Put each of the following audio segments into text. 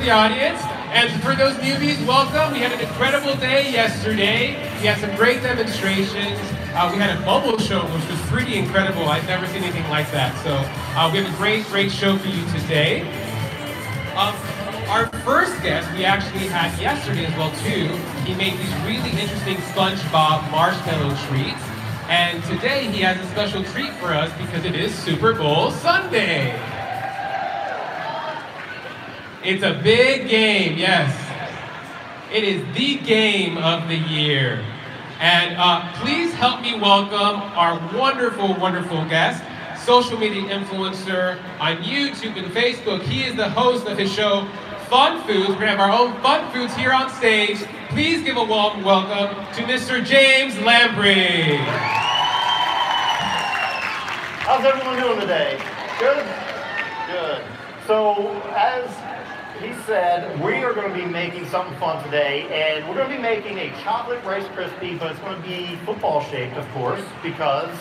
the audience. And for those newbies, welcome. We had an incredible day yesterday. We had some great demonstrations. We had a bubble show, which was pretty incredible. I've never seen anything like that. So we have a great show for you today. Our first guest we actually had yesterday as well too. He made these really interesting SpongeBob marshmallow treats. And today he has a special treat for us because it is Super Bowl Sunday. It's a big game, yes. It is the game of the year. And please help me welcome our wonderful, wonderful guest, social media influencer on YouTube and Facebook. He is the host of his show, FunFoods. We're gonna have our own FunFoods here on stage. Please give a warm welcome to Mr. James Lamprey. How's everyone doing today? Good? Good. So, as he said, we are going to be making something fun today, and we're going to be making a chocolate Rice Krispie, but it's going to be football shaped, of course, because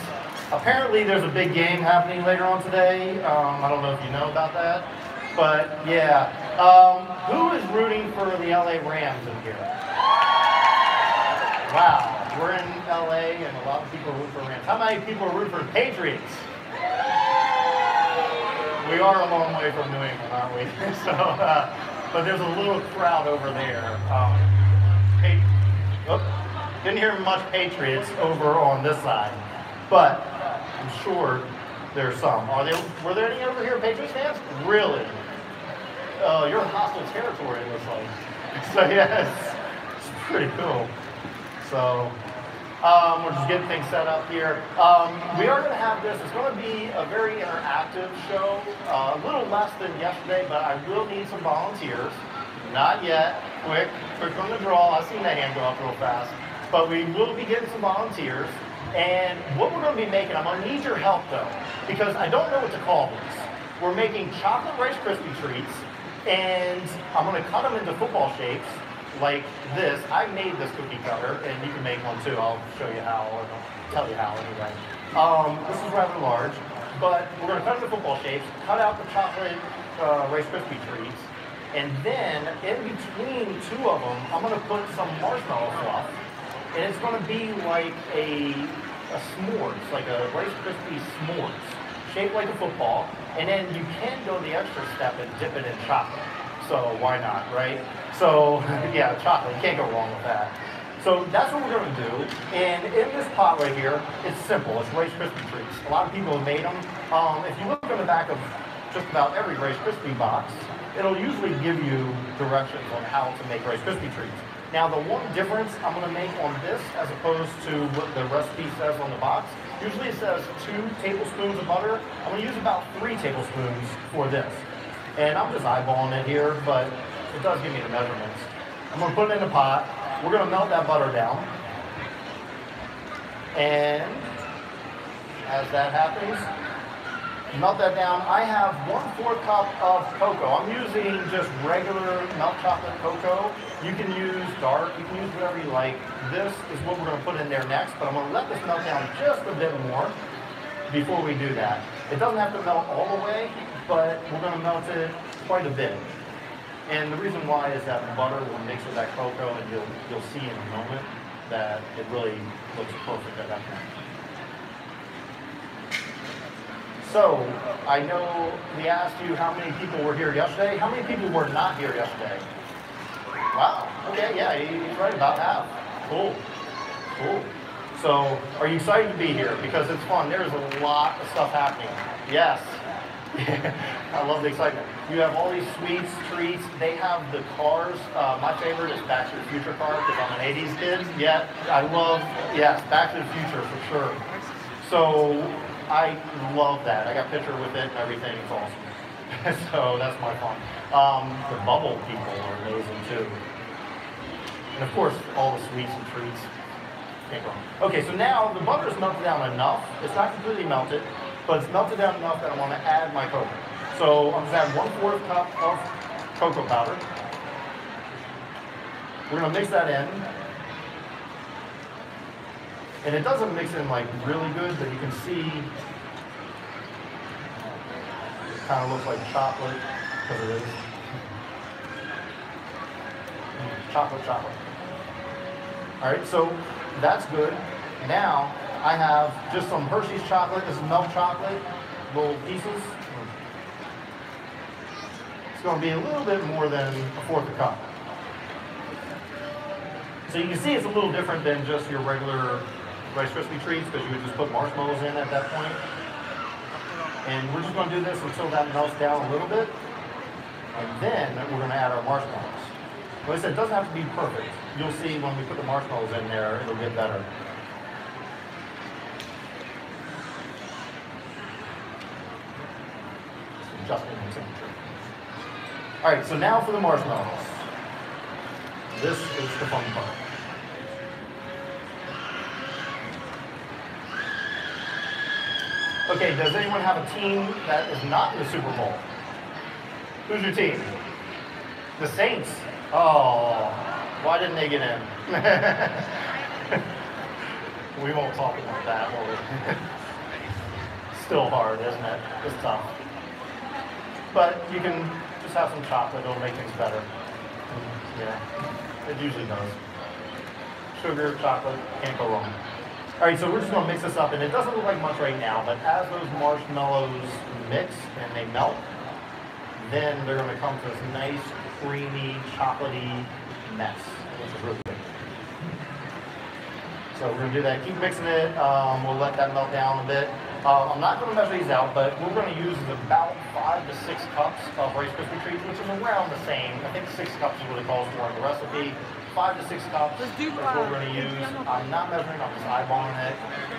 apparently there's a big game happening later on today. I don't know if you know about that, but yeah. Who is rooting for the LA Rams in here? Wow, we're in LA, and a lot of people are rooting for Rams. How many people are rooting for the Patriots? We are a long way from New England, aren't we? So, but there's a little crowd over there. Didn't hear much Patriots over on this side, but I'm sure there's some. Were there any over here Patriots fans? Really? You're in hostile territory, it looks like. So yes, it's pretty cool. So. We're just getting things set up here. We are going to have this. It's going to be a very interactive show. A little less than yesterday, but I will need some volunteers. Not yet. Quick on the draw. I've seen that hand go up real fast. But we will be getting some volunteers. And what we're going to be making, I'm going to need your help though, because I don't know what to call these. We're making chocolate Rice Krispie treats, and I'm going to cut them into football shapes. Like this. I made this cookie cutter, and you can make one too. I'll show you how, or I'll tell you how anyway. This is rather large, but we're going to cut it into football shapes, cut out the chocolate Rice Krispie treats, and then in between two of them, I'm going to put some marshmallow fluff, and it's going to be like a s'mores, like a Rice Krispie s'mores, shaped like a football, and then you can go the extra step and dip it in chocolate. So why not, right? So yeah, chocolate, you can't go wrong with that. So that's what we're going to do. And in this pot right here, it's simple. It's Rice Krispie treats. A lot of people have made them. If you look on the back of just about every Rice Krispie box, it'll usually give you directions on how to make Rice Krispie treats. Now the one difference I'm going to make on this as opposed to what the recipe says on the box, usually it says 2 tablespoons of butter. I'm going to use about 3 tablespoons for this. And I'm just eyeballing it here, but it does give me the measurements. I'm going to put it in the pot. We're going to melt that butter down. And as that happens, melt that down. I have 1/4 cup of cocoa. I'm using just regular milk chocolate cocoa. You can use dark, you can use whatever you like. This is what we're going to put in there next, but I'm going to let this melt down just a bit more before we do that. It doesn't have to melt all the way, but we're going to melt it quite a bit. And the reason why is that the butter will mix with that cocoa, and you'll see in a moment that it really looks perfect at that point. So, I know we asked you how many people were here yesterday. How many people were not here yesterday? Wow, okay, yeah, he's right, about half. Cool, cool. So, are you excited to be here? Because it's fun. There's a lot of stuff happening. Yes. I love the excitement. You have all these sweets, treats. They have the cars. My favorite is Back to the Future car because I'm an 80s kid. Yeah, I love, yes, Back to the Future for sure. So I love that. I got a picture with it and everything. It's awesome. So that's my fun. The bubble people are amazing too. And of course, all the sweets and treats. Can't go wrong. Okay, so now the butter is melted down enough. It's not completely melted, but it's melted down enough that I want to add my cocoa. So I'm going to add 1/4 cup of cocoa powder. We're going to mix that in. And it doesn't mix in like really good, but you can see it kind of looks like chocolate, because it is. chocolate. All right, so that's good. Now I have just some Hershey's chocolate. This is milk chocolate, little pieces. It's going to be a little bit more than a fourth a cup. So you can see it's a little different than just your regular Rice Krispie treats because you would just put marshmallows in at that point. And we're just going to do this until that melts down a little bit. And then we're going to add our marshmallows. Like I said, it doesn't have to be perfect. You'll see when we put the marshmallows in there, it'll get better. Adjusting the temperature. All right, so now for the marshmallows. This is the fun part. Okay, does anyone have a team that is not in the Super Bowl? Who's your team? The Saints. Oh, why didn't they get in? We won't talk about that, will we? Still hard, isn't it? It's tough. But you can just have some chocolate, it'll make things better. Yeah, it usually does. Sugar, chocolate, can't go wrong. All right, so we're just gonna mix this up, and it doesn't look like much right now, but as those marshmallows mix and they melt, then they're gonna come to this nice, creamy, chocolatey mess, which is really good. So we're gonna do that, keep mixing it, we'll let that melt down a bit. I'm not gonna measure these out, but what we're gonna use is about 5 to 6 cups of Rice Krispie treats, which is around the same. I think 6 cups is what it calls for in the recipe. 5 to 6 cups is what we're going to use. I'm not measuring, I'm just eyeballing it,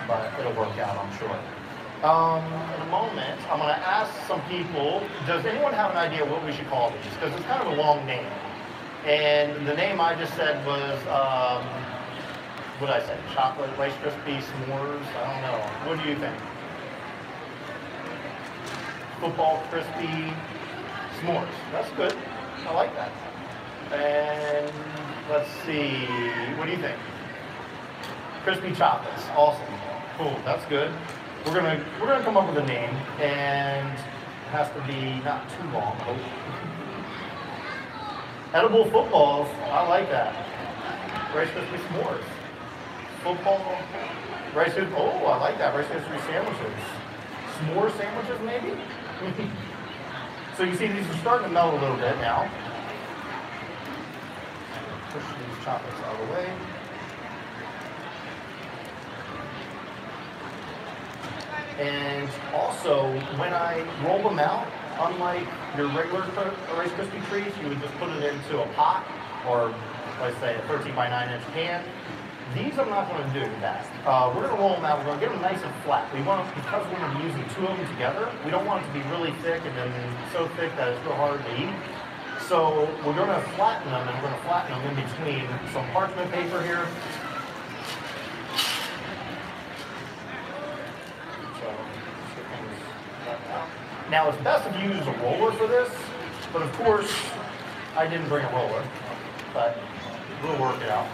but it'll work out, I'm sure. In a moment, I'm going to ask some people, does anyone have an idea what we should call these? Because it's kind of a long name. And the name I just said was, what did I say? Chocolate, Rice Krispie, s'mores? I don't know. What do you think? Football crispy s'mores. That's good. I like that. And let's see, what do you think? Crispy chocolates, awesome. Cool, that's good. We're gonna come up with a name, and it has to be not too long. Oh. Edible footballs, I like that. Rice Krispie s'mores. Football, Rice Krispie, oh, I like that. Rice Krispie sandwiches. S'more sandwiches, maybe? So you see these are starting to melt a little bit now. Push these chocolates out of the way. And also, when I roll them out, unlike your regular Rice Krispie treats, you would just put it into a pot, or let's say a 13 by 9 inch can. These I'm not going to do that. We're going to roll them out. We're going to get them nice and flat. We want them, because we're going to be using 2 of them together, we don't want it to be really thick and then so thick that it's real hard to eat. So we're going to flatten them, and we're going to flatten them in between some parchment paper here. So, now it's best if you use a roller for this, but of course I didn't bring a roller, but we'll work it out.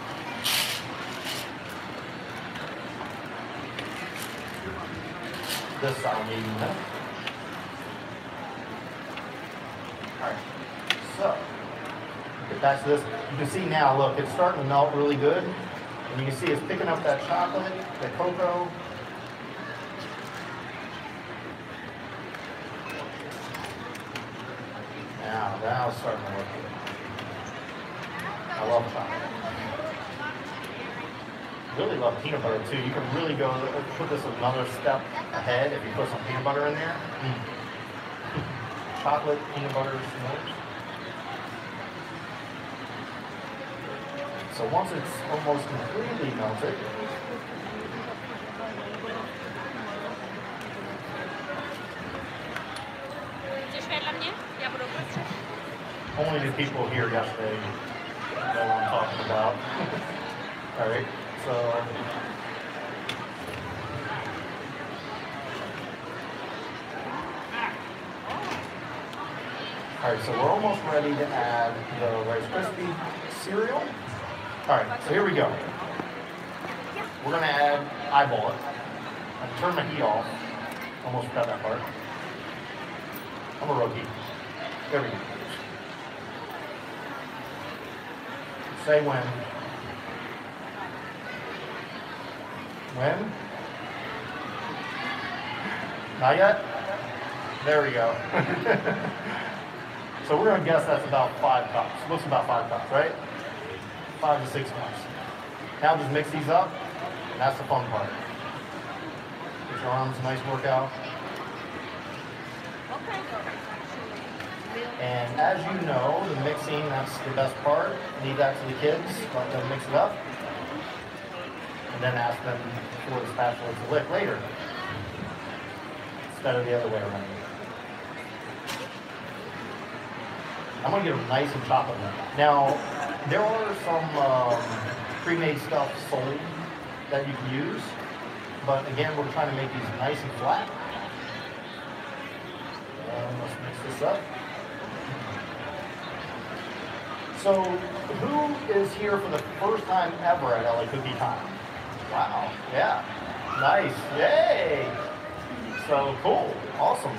This I'll need in a minute. All right. So, get back to this. You can see now, look, it's starting to melt really good. And you can see it's picking up that chocolate, the cocoa. Now it's starting to work good. I love chocolate. Really love peanut butter too. You can really go put this another step ahead if you put some peanut butter in there. Chocolate, peanut butter, s'mores. So once it's almost completely melted, only the people here yesterday know what I'm talking about. All right, so we're almost ready to add the Rice Krispie cereal. All right, so here we go. We're gonna add, eyeball it. I turn my heat off. Almost forgot that part. I'm a rookie. There we go. Say when. When? Not yet? There we go. So we're going to guess that's about 5 cups. Looks about 5 cups, right? 5 to 6 cups. Now just mix these up. And that's the fun part. Get your arms, nice workout. And as you know, the mixing, that's the best part. Leave that to the kids, let them mix it up. And then ask them for the spatula to lick later. Instead of the other way around. I'm going to get them nice and chocolate. Now, there are some pre-made stuff sold that you can use. But again, we're trying to make these nice and flat. Let's mix this up. So, who is here for the first time ever at LA Cookie Time? Wow, yeah, nice, yay! So cool, awesome.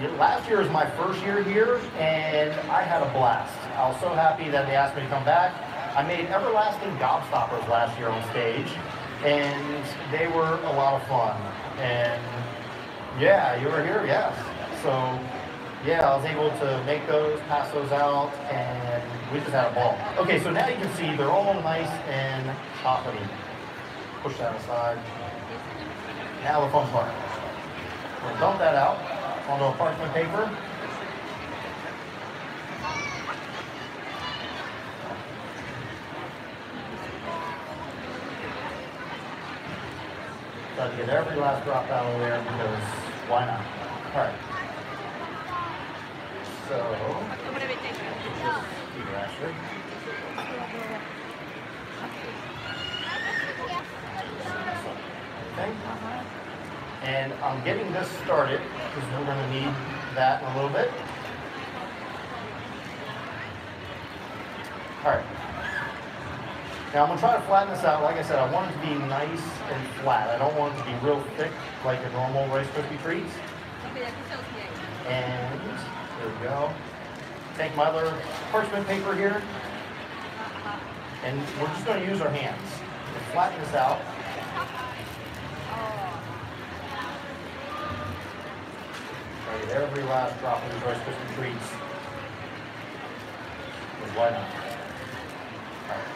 Yeah, last year was my first year here, and I had a blast. I was so happy that they asked me to come back. I made everlasting gobstoppers last year on stage, and they were a lot of fun. And yeah, you were here, yes. So yeah, I was able to make those, pass those out, and we just had a ball. Okay, so now you can see they're all nice and chocolatey. Push that aside. Now the fun part. We'll dump that out onto a parchment paper. Try to get every last drop out of there because why not? All right. So, Ashley. Okay. And I'm getting this started because we're going to need that in a little bit. All right. Now I'm going to try to flatten this out. Like I said, I want it to be nice and flat. I don't want it to be real thick like a normal Rice Krispie treats. And there we go. Take my other parchment paper here. And we're just going to use our hands to flatten this out. Try to get every last drop of these Rice Krispie treats. Because why not? All right.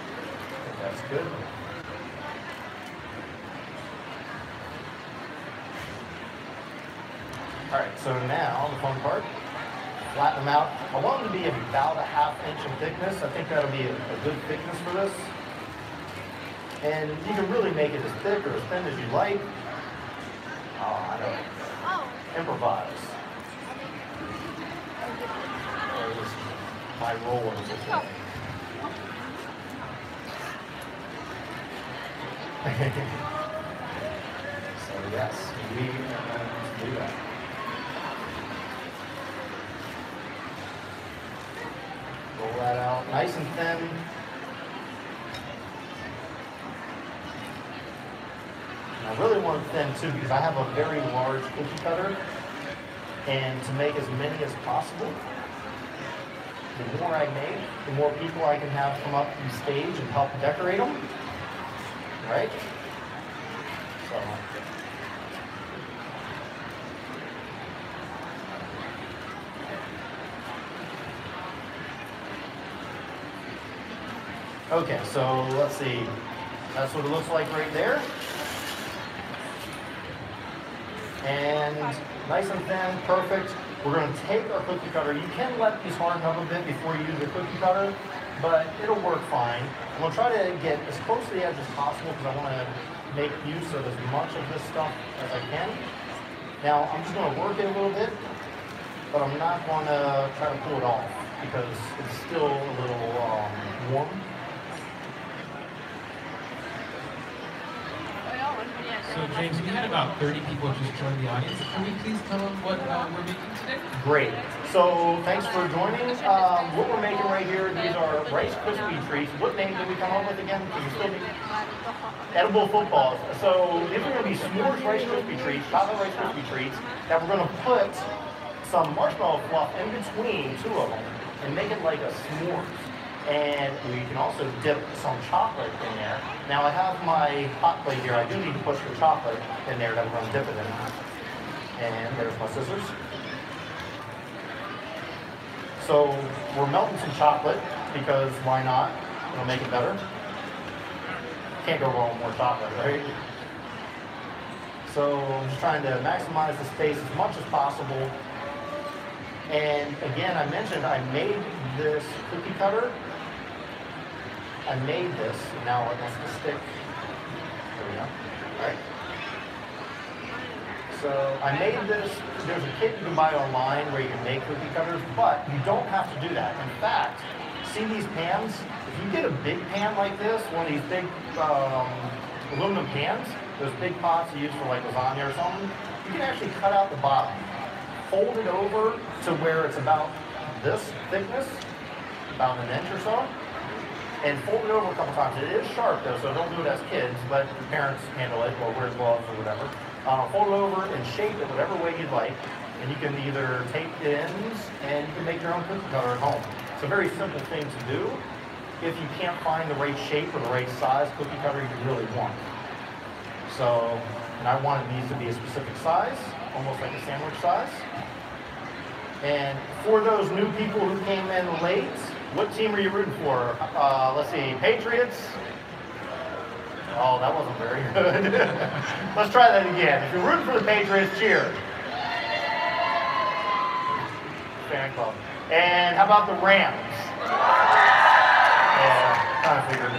I think that's good. All right, so now the fun part. Flatten them out. I want them to be about a ½ inch in thickness. I think that'll be a good thickness for this. And you can really make it as thick or as thin as you like. Oh, I know. Improvise. There's my rollers. So yes, we are going to do that. Roll that out nice and thin. And I really want it thin too because I have a very large cookie cutter, and to make as many as possible, the more I make, the more people I can have come up on stage and help decorate them, right? So. Okay, so let's see. That's what it looks like right there. And nice and thin, perfect. We're going to take our cookie cutter. You can let these harden up a bit before you use the cookie cutter, but it'll work fine. I'm going to try to get as close to the edge as possible because I want to make use of as much of this stuff as I can. Now, I'm just going to work it a little bit, but I'm not going to try to pull it off because it's still a little warm. So James, we had about 30 people just join the audience. Can we please tell them what we're making today? Great. So thanks for joining. What we're making right here, these are Rice Krispie treats. What name did we come up with again? Edible footballs. So these are going to be s'mores Rice Krispie treats, chocolate Rice Krispie treats that we're going to put some marshmallow fluff in between two of them and make it like a s'mores. And we can also dip some chocolate in there. Now I have my hot plate here. I do need to push the chocolate in there that we're going to dip it in. And there's my scissors. So we're melting some chocolate because why not? It'll make it better. Can't go wrong with more chocolate, right? So I'm just trying to maximize the space as much as possible. And again, I mentioned I made this cookie cutter. I made this. Now it wants to stick. There we go. All right. So I made this. There's a kit you can buy online where you can make cookie cutters, but you don't have to do that. In fact, see these pans? If you get a big pan like this, one of these big aluminum pans, those big pots you use for like lasagna or something, you can actually cut out the bottom, fold it over to where it's about this thickness, about an inch or so, and fold it over a couple times. It is sharp though, so don't do it as kids, but your parents handle it, or wear gloves or whatever. Fold it over and shape it whatever way you'd like, and you can either tape the ends and you can make your own cookie cutter at home. It's a very simple thing to do if you can't find the right shape or the right size cookie cutter you really want. So, and I wanted these to be a specific size, almost like a sandwich size. And for those new people who came in late, what team are you rooting for? Let's see, Patriots. Oh, that wasn't very good. Let's try that again. If you're rooting for the Patriots, cheer. Fan club. And how about the Rams? Yeah, kind of figured.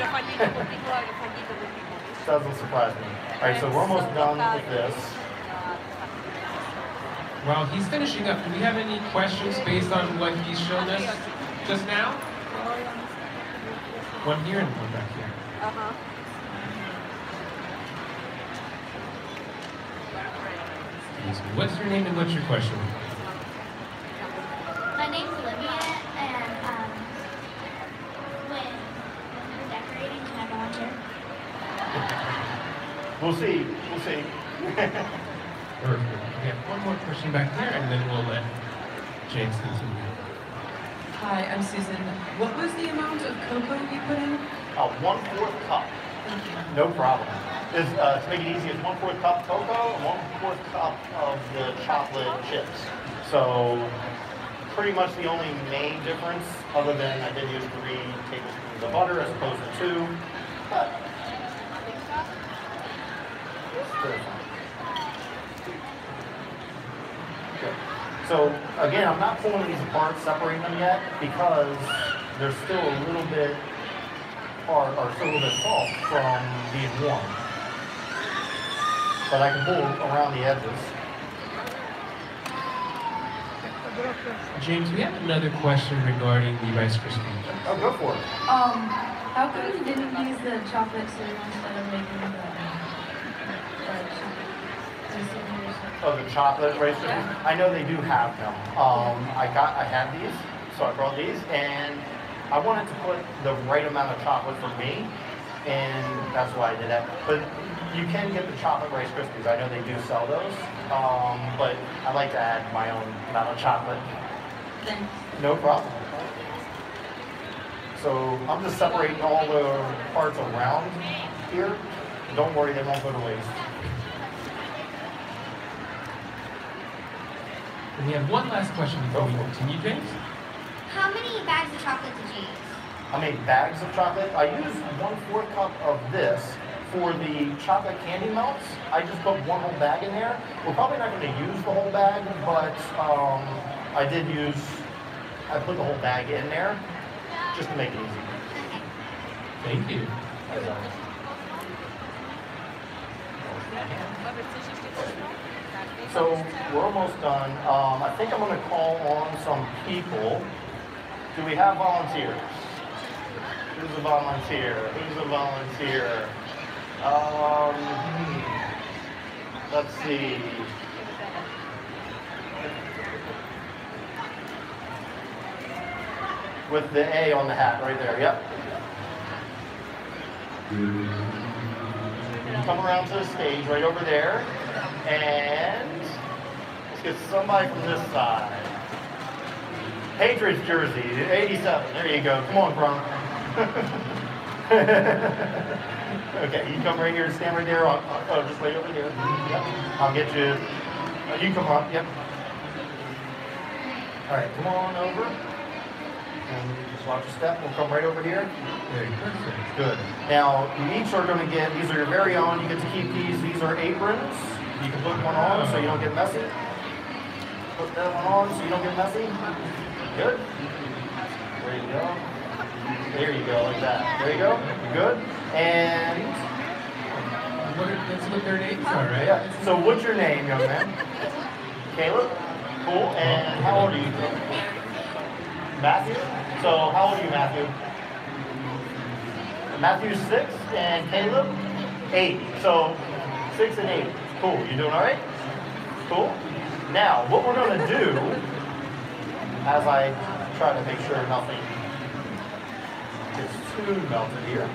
Doesn't surprise me. All right, so we're almost done with this. Well, he's finishing up. Do we have any questions based on what he's shown us just now? One here and one back here. What's your name and what's your question? My name's Olivia, and when we're decorating, can I volunteer? We'll see. We'll see. Perfect. We have one more question back here, and then we'll let James continue. Hi, I'm Susan. What was the amount of cocoa you put in? 1/4 cup. Thank you. No problem. To make it easy, it's 1/4 cup cocoa and 1/4 cup of the chocolate chips. So pretty much the only main difference, other than I did use 3 tablespoons of butter as opposed to 2. But so again, I'm not pulling these apart, separating them yet, because they're still a little bit hard, or still a little bit soft from being warm. But I can pull around the edges. James, we have another question regarding the Rice Krispies. Oh, go for it. How come you didn't use the chocolate syrup instead of making the Oh, the chocolate Rice Krispies? I know they do have them. I had these, so I brought these, and I wanted to put the right amount of chocolate for me, and that's why I did that. But you can get the chocolate Rice Krispies. I know they do sell those, but I like to add my own amount of chocolate. Thanks. No problem. So I'm just separating all the parts around here. Don't worry, they won't go to waste. And we have one last question before we continue, James. How many bags of chocolate did you use? How many bags of chocolate? I used 1/4 cup of this. For the chocolate candy melts, I just put 1 whole bag in there. We're probably not going to use the whole bag, but I put the whole bag in there just to make it easy. Thank you. So we're almost done. I think I'm going to call on some people. Do we have volunteers? Who's a volunteer? Who's a volunteer? Let's see. With the A on the hat right there, yep. Come around to the stage right over there, and let's get somebody from this side. Patriots jersey, 87. There you go. Come on, Gronk. Okay, you come right here, stand right there. Oh, just wait over here. Yep. I'll get you. You come up. Yep. All right, come on over. And just watch your step. We'll come right over here. Very perfect. Good. Now, you each are going to get, these are your very own. You get to keep these. These are aprons. You can put one on so you don't get messy. Put that one on so you don't get messy. Good. There you go. There you go, like that. There you go. Good. And That's what their names are, right? yeah. So what's your name, young man? Caleb? Cool. And how old are you? Matthew? So how old are you, Matthew? Matthew's 6 and Caleb? 8. So 6 and 8. Cool. You doing all right? Cool. Now, what we're going to do, as I try to make sure nothing gets too melted here.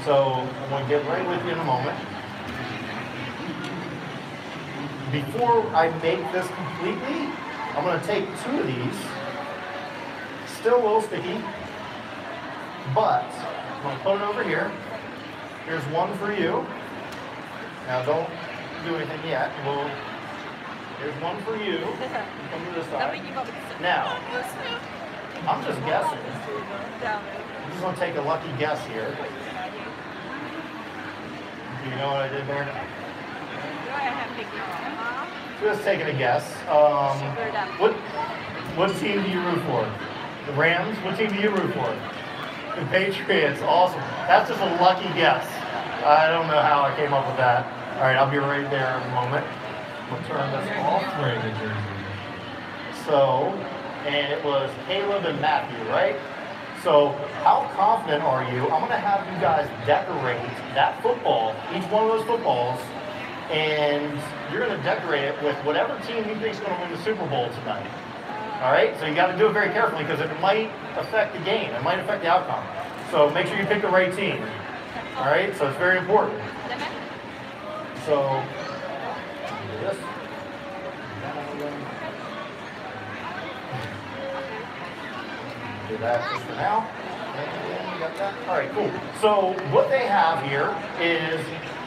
So I'm going to get right with you in a moment. Before I make this completely, I'm going to take 2 of these, still a little sticky, but I'm going to put it over here. Here's one for you. Now don't do anything yet. Here's one for you. Come to this side. Now, I'm just guessing. I'm just going to take a lucky guess here. Do you know what I did there? Just taking a guess. What team do you root for? The Rams? What team do you root for? The Patriots. Awesome. That's just a lucky guess. I don't know how I came up with that. All right, I'll be right there in a moment. We'll turn this off. Wearing the jersey. So, and it was Caleb and Matthew, right? So, how confident are you? I'm going to have you guys decorate that football, each one of those footballs, and you're going to decorate it with whatever team you think is going to win the Super Bowl tonight. All right? So you got to do it very carefully because it might affect the game. It might affect the outcome. So make sure you pick the right team. All right? So it's very important. So, do this. Do that just for now. And you got that? All right, cool. So what they have here is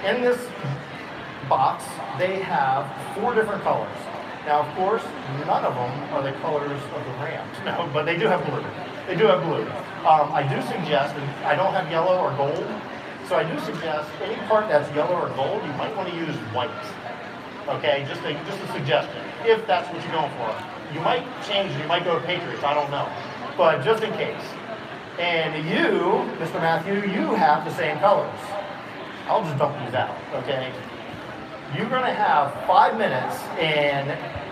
in this box, they have 4 different colors. Now, of course, none of them are the colors of the Rams. No, but they do have blue. They do have blue. I do suggest, and I don't have yellow or gold, so I do suggest any part that's yellow or gold, you might want to use white. Okay, just a suggestion, if that's what you're going for. You might change, you might go to Patriots, I don't know. But just in case. And you, Mr. Matthew, you have the same colors. I'll just dump these out, okay? You're going to have 5 minutes, and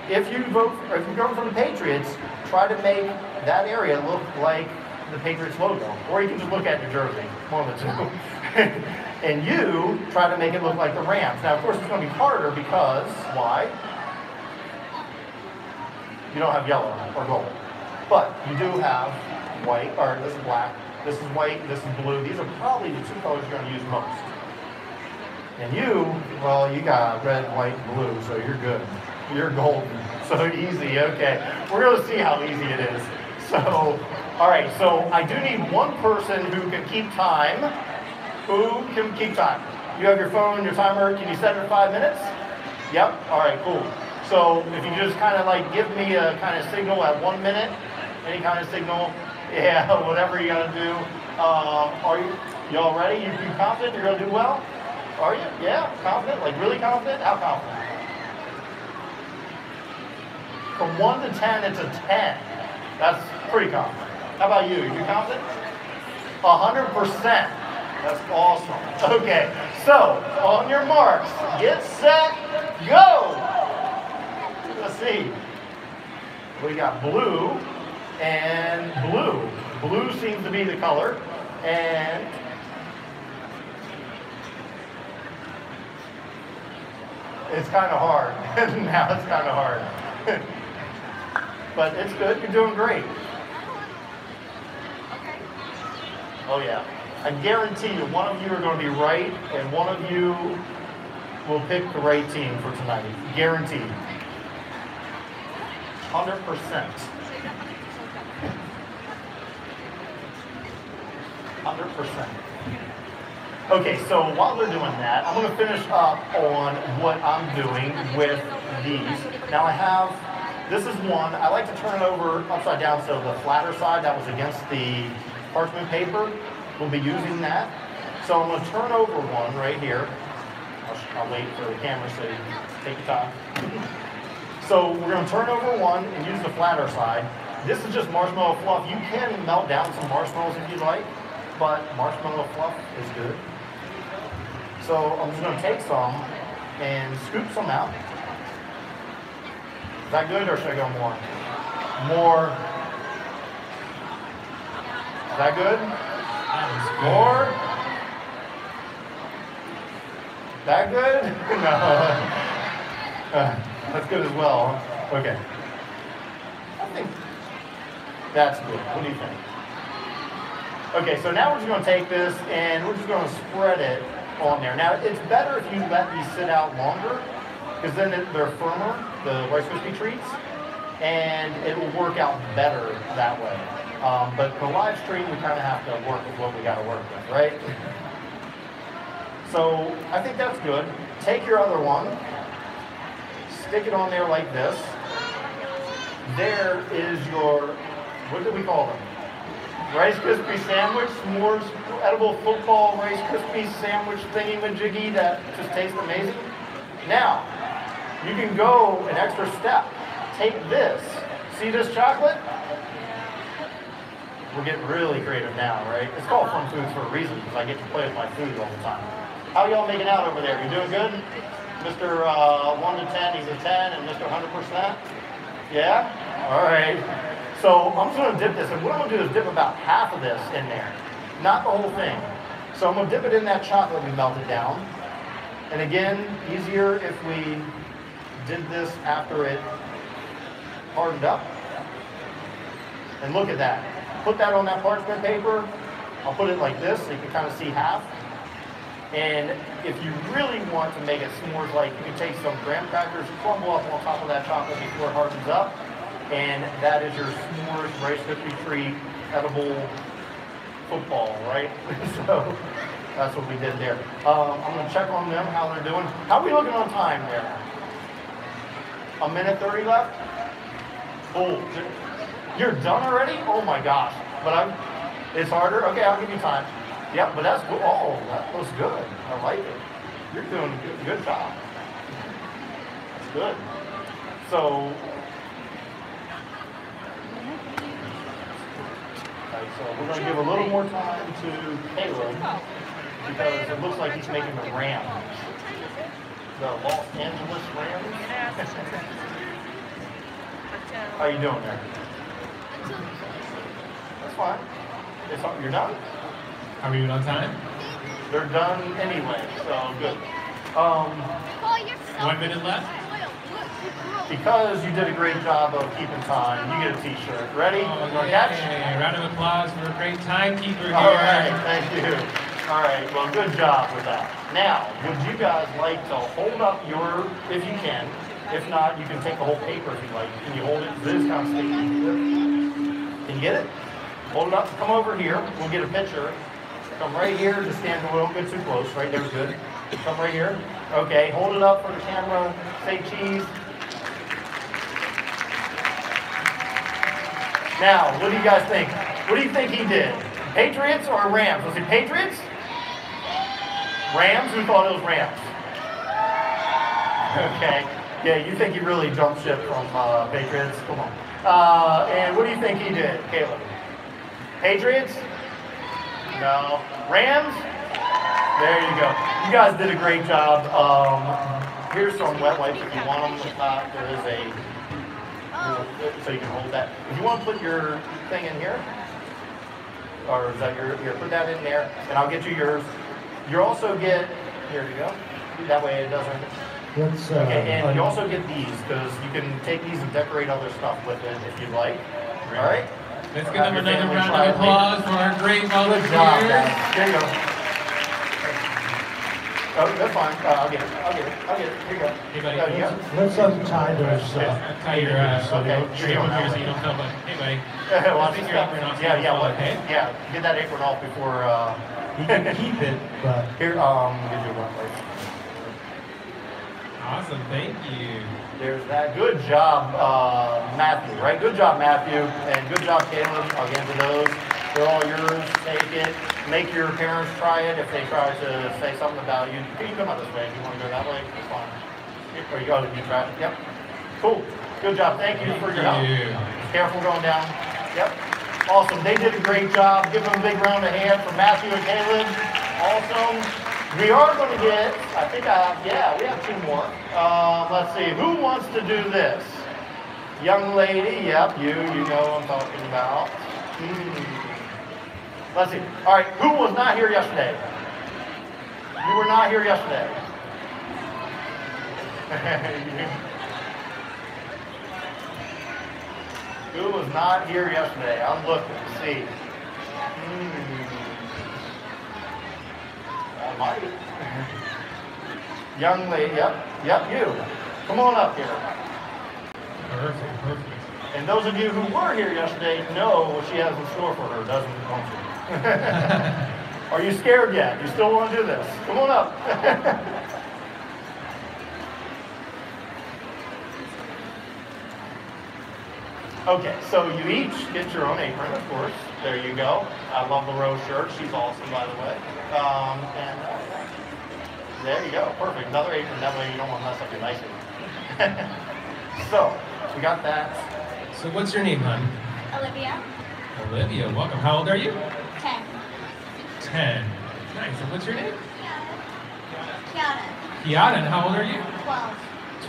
if you're going for the Patriots, try to make that area look like the Patriots logo. Or you can just look at your jersey, one of the two. And you try to make it look like the Rams. Now, of course, it's going to be harder because, why? You don't have yellow or gold. But you do have white, or this is black, this is white, this is blue. These are probably the 2 colors you're going to use most. And you, well, you got red, white, and blue, so you're good. You're golden. So easy, okay. We're going to see how easy it is. So, all right, so I do need one person who can keep time. Who can keep time? You have your phone, your timer, can you set it for 5 minutes? Yep, all right, cool. So if you just kind of like give me a kind of signal at 1 minute, any kind of signal, yeah, whatever you gotta do. Are you all ready? You confident you're gonna do well? Are you? Yeah, confident? Like really confident? How confident? From 1 to 10, it's a 10. That's pretty confident. How about you? You confident? 100%. That's awesome. Okay, so on your marks, get set, go! Let's see. We got blue and blue. Blue seems to be the color, and it's kind of hard. Now it's kind of hard. But it's good. You're doing great. Oh, yeah. I guarantee you one of you are going to be right, and one of you will pick the right team for tonight. Guaranteed. 100%. 100%. Okay, so while they're doing that, I'm going to finish up on what I'm doing with these. Now I have, this is one, I like to turn it over upside down so the flatter side that was against the parchment paper, we'll be using that. So I'm going to turn over one right here. I'll wait for the camera so you take your time. So we're going to turn over one and use the flatter side. This is just marshmallow fluff. You can melt down some marshmallows if you like, but marshmallow fluff is good. So I'm just going to take some and scoop some out. Is that good or should I go more? More. Is that good? More. That good? No. That's good as well. Okay. I think that's good. What do you think? Okay, so now we're just going to take this and we're just going to spread it on there. Now, it's better if you let these sit out longer because then they're firmer, the Rice Krispie treats, and it will work out better that way. But the live stream, we kind of have to work with what we got to work with, right? So I think that's good. Take your other one, stick it on there like this. There is your, what do we call them? Rice Krispie sandwich, s'mores, edible football, Rice Krispie sandwich thingy-majiggy that just tastes amazing. Now, you can go an extra step. Take this. See this chocolate? We're getting really creative now, right? It's called FunFoods for a reason because I get to play with my food all the time. How y'all making out over there? You doing good? Mr. 1 to 10, he's a 10, and Mr. 100%? Yeah? All right. So I'm just going to dip this, and what I'm going to do is dip about half of this in there, not the whole thing. So I'm going to dip it in that chocolate we melted down. And again, easier if we did this after it hardened up. And look at that. Put that on that parchment paper. I'll put it like this so you can kind of see half. And if you really want to make it s'mores-like, you can take some graham crackers, crumble up on top of that chocolate before it hardens up. And that is your s'mores Rice Krispie treat edible football, right? So that's what we did there. I'm going to check on them, how they're doing. How are we looking on time there? 1 minute 30 left? Oh, you're done already? Oh my gosh. But it's harder? Okay, I'll give you time. Yep, but that's good. Oh, that looks good. I like it. You're doing a good job. That's good. So we're going to give a little more time to Caleb because it looks like he's making the Rams. The Los Angeles Rams. How are you doing there? That's fine. You're done? Are we on time? They're done anyway, so good. 1 minute left. Because you did a great job of keeping time, you get a t-shirt. Ready? Catch? Round of applause for a great timekeeper here. All right, thank you. All right, well, good job with that. Now, would you guys like to hold up your, if you can, if not, you can take the whole paper if you like. Can you hold it? This is kind of sticky. Can you get it? Hold it up, come over here, we'll get a picture. Come right here, just stand a little bit too close, right there's good. Come right here. Okay, hold it up for the camera, say cheese. Now, what do you guys think? What do you think he did? Patriots or Rams? Was it Patriots? Rams? Who thought it was Rams? Okay. Yeah, you think he really jumped ship from Patriots? Come on. And what do you think he did, Caleb? Patriots? No. Rams? There you go. You guys did a great job. Here's some wet wipes if you want them. If not, there is a, so you can hold that. If you want to put your thing in here, or is that here, put that in there, and I'll get you yours. You also get, here you go. That way it doesn't. Okay, and you also get these, because you can take these and decorate other stuff with it if you'd like. All right? Let's give them another round of applause for our great volunteers. Good job, guys. There you go. Oh, that's fine. I'll get it. I'll get it. I'll get it. Here you go. Hey, buddy. Yeah. Let's untie those. Tie your Okay, strap you're up here going that so way. you don't feel like, hey, buddy. Watch Take this your stuff. apron off so Yeah, you yeah, don't fall, what, okay? yeah. Get that apron off before. You can keep it, but Here, give you one place. Awesome, thank you. There's that. Good job, Matthew. Right? Good job, Matthew, and good job, Caleb. I'll get into those. They're all yours. Take it. Make your parents try it if they try to say something about you. You can come out this way if you want to go that way. It's fine. There you go. You try it. Yep. Cool. Good job. Thank you for your help. Careful going down. Yep. Awesome. They did a great job. Give them a big round of hand for Matthew and Caleb. Awesome. We are going to get, I think we have two more. Let's see. Who wants to do this? Young lady. Yep. You know what I'm talking about. Let's see. All right. Who was not here yesterday? You were not here yesterday. Who was not here yesterday? I'm looking to see. I might. Young lady, yep, you. Come on up here. Perfect. And those of you who were here yesterday know what she has in store for her, doesn't she? Are you scared yet? You still want to do this? Come on up. Okay, so you each get your own apron, of course. There you go. I love the rose shirt. She's awesome, by the way. And there you go. Perfect. Another apron. That way you don't want to mess up your nice apron. So, we got that. So what's your name, hon? Olivia. Olivia, welcome. How old are you? 10. 10. Nice. And what's your name? Kiana. Kiana. And how old are you? 12.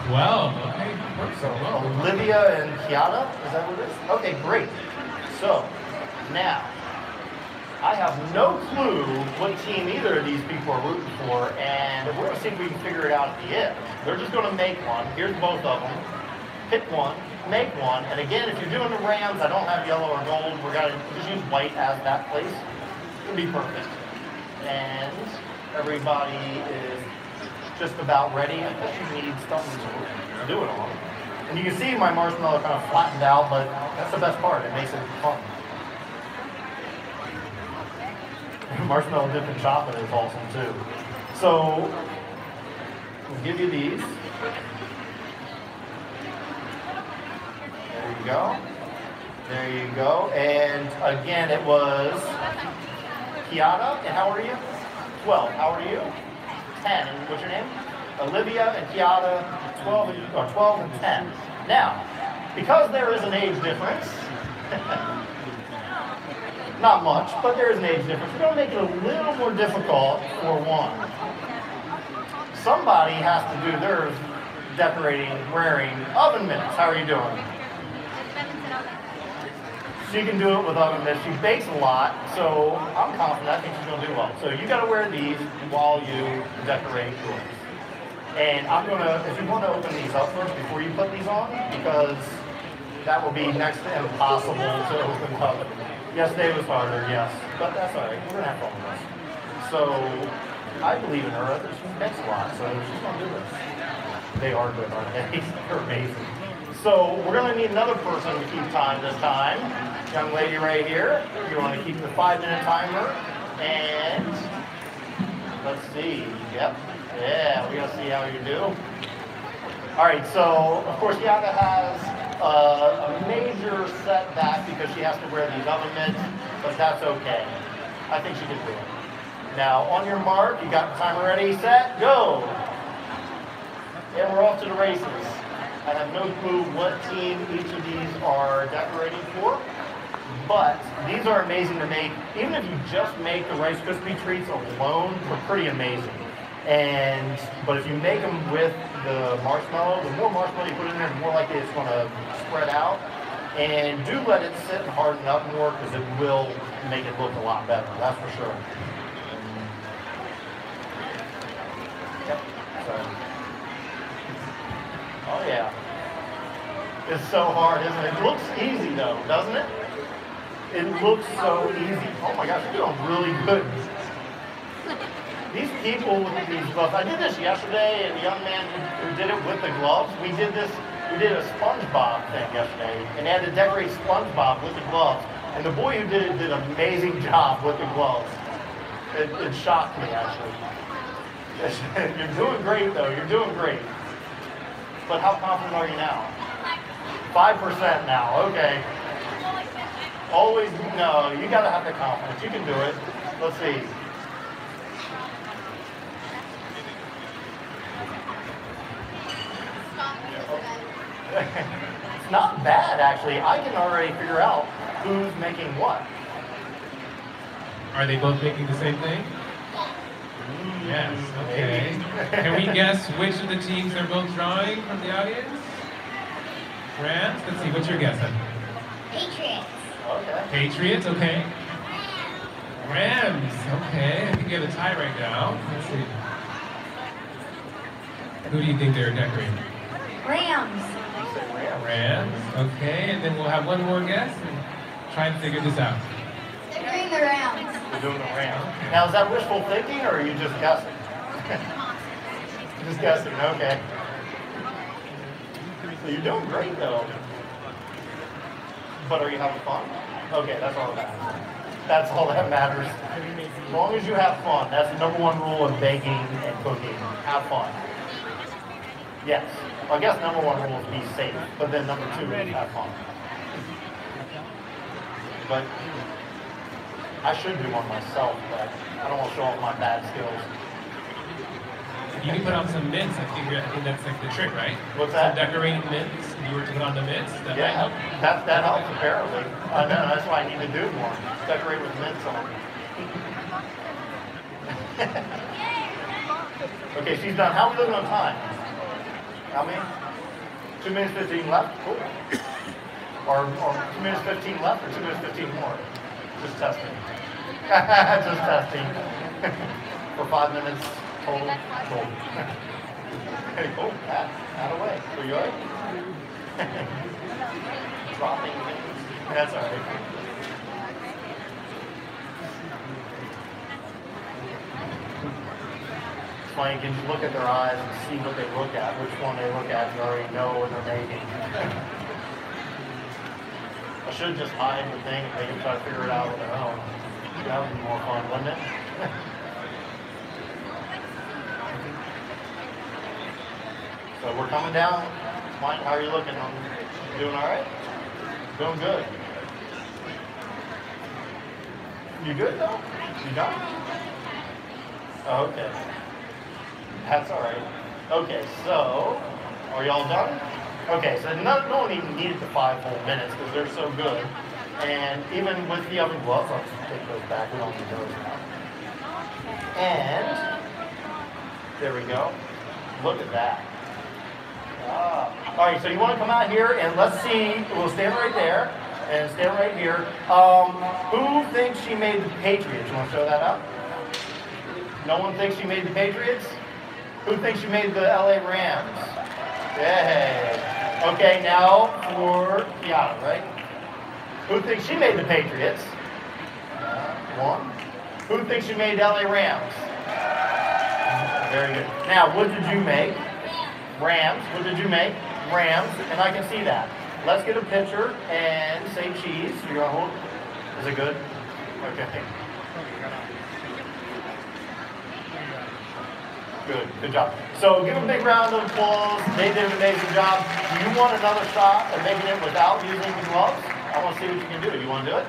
12. Okay. Perfect. So, Welcome. Olivia and Kiana, is that what it is? Okay, great. So, now, I have no clue what team either of these people are rooting for, and we're going to see if we can figure it out at the end. They're just going to make one. Here's both of them. Pick one, make one, and again, if you're doing the Rams, I don't have yellow or gold. We're going to just use white as that place. It'll be perfect. And everybody is just about ready. I guess you need something to do it on. And you can see my marshmallow kind of flattened out, but that's the best part. It makes it fun. Marshmallow dipped in chocolate is awesome too. So, we'll give you these. There you go. There you go. And again, it was Kiana. And how are you? 12. How are you? 10. And what's your name? Olivia and Kiana, 12 and 10. Now, because there is an age difference, not much, but there is an age difference, we're going to make it a little more difficult for one. Somebody has to do theirs decorating, wearing oven mitts. How are you doing? She can do it with oven mitts. She bakes a lot, so I'm confident. I think she's going to do well. So you got to wear these while you decorate yours. And I'm going to, if you want to open these up first before you put these on, because that will be next to impossible to open up. Yesterday was harder, yes, but that's all right. We're going to have fun with this. So I believe in her. She bakes a lot, so she's going to do this. They are good, aren't they? They're amazing. So we're going to need another person to keep time this time. Young lady right here. You want to keep the 5-minute timer. And let's see. Yep. Yeah, we're going to see how you do. All right, so of course Yaga has a major setback because she has to wear these oven mitts, but that's okay. I think she can do it. Now, on your mark, you got the timer ready, set, go. And we're off to the races. I have no clue what team each of these are decorating for, but these are amazing to make. Even if you just make the Rice Krispie treats alone, they're pretty amazing. But if you make them with the marshmallow, the more marshmallow you put in there, the more likely it's going to spread out. And do let it sit and harden up more because it will make it look a lot better, that's for sure. Yep. So. Oh yeah. It's so hard, isn't it? It looks easy though, doesn't it? It looks so easy. Oh my gosh, you're doing really good. These people with these gloves, I did this yesterday, and the young man who did it with the gloves, we did a SpongeBob thing yesterday, and they had to decorate SpongeBob with the gloves. And the boy who did it did an amazing job with the gloves. It shocked me, actually. You're doing great, though. You're doing great. But how confident are you now? 5% now. Okay. Always, no, you got to have the confidence. You can do it. Let's see. It's not bad, actually. I can already figure out who's making what. Are they both making the same thing? Yes, okay. Can we guess which of the teams they're both drawing from the audience? Rams? Let's see, what's your guess then? Patriots. Okay. Patriots, okay. Rams, okay. I think you have a tie right now. Let's see. Who do you think they're decorating? Rams. Rams, okay. And then we'll have one more guess and try and figure this out. They're doing the Rams. We're doing the Rams. Now, is that wishful thinking, or are you just guessing? Just guessing, okay. So you're doing great, though. But are you having fun? Okay, that's all that matters. That's all that matters. As long as you have fun, that's the #1 rule of baking and cooking. Have fun. Yes. Well, I guess #1 rule is be safe, but then #2 is have fun. But I should do one myself, but I don't want to show off my bad skills. You can put on some mints. I think that's like the trick, right? What's that? Some decorating mints. If you were to put on the mints, that might help. That helps apparently. I know, that's why I need to do more. Decorate with mints on. Okay, she's done. How are we looking on time? How many? 2 minutes 15 left? Cool. Or 2 minutes 15 left or 2 minutes 15 more? Just testing. Just testing. For 5 minutes total. Cool. Okay, cool. Out of way. Are you alright? Dropping things. That's alright. It's funny, you can just look at their eyes and see what they look at. Which one they look at, you already know what they're making. I should just hide the thing and they can try to figure it out on their own. That would be more fun, wouldn't it? So we're coming down. Mike, how are you looking? Doing all right? Doing good. You good though? You done? Oh, okay. That's all right. Okay, so are y'all done? Okay, so no one even needed the 5 whole minutes because they're so good. And even with the oven gloves, I'll just take those back. We don't need those now. And there we go. Look at that. All right, so you want to come out here and let's see. We'll stand right there and stand right here. Who thinks she made the Patriots? You want to show that up? No one thinks she made the Patriots? Who thinks she made the LA Rams? Yay. Okay, now for Kiana, right? Who thinks she made the Patriots? One. Who thinks she made the LA Rams? Very good. Now, what did you make? Rams. What did you make? Rams. And I can see that. Let's get a picture and say cheese. You're going to hold? Is it good? Okay. Good job. So give them a big round of applause. They did an amazing job. Do you want another shot of making it without using the gloves? I want to see what you can do. You want to do it?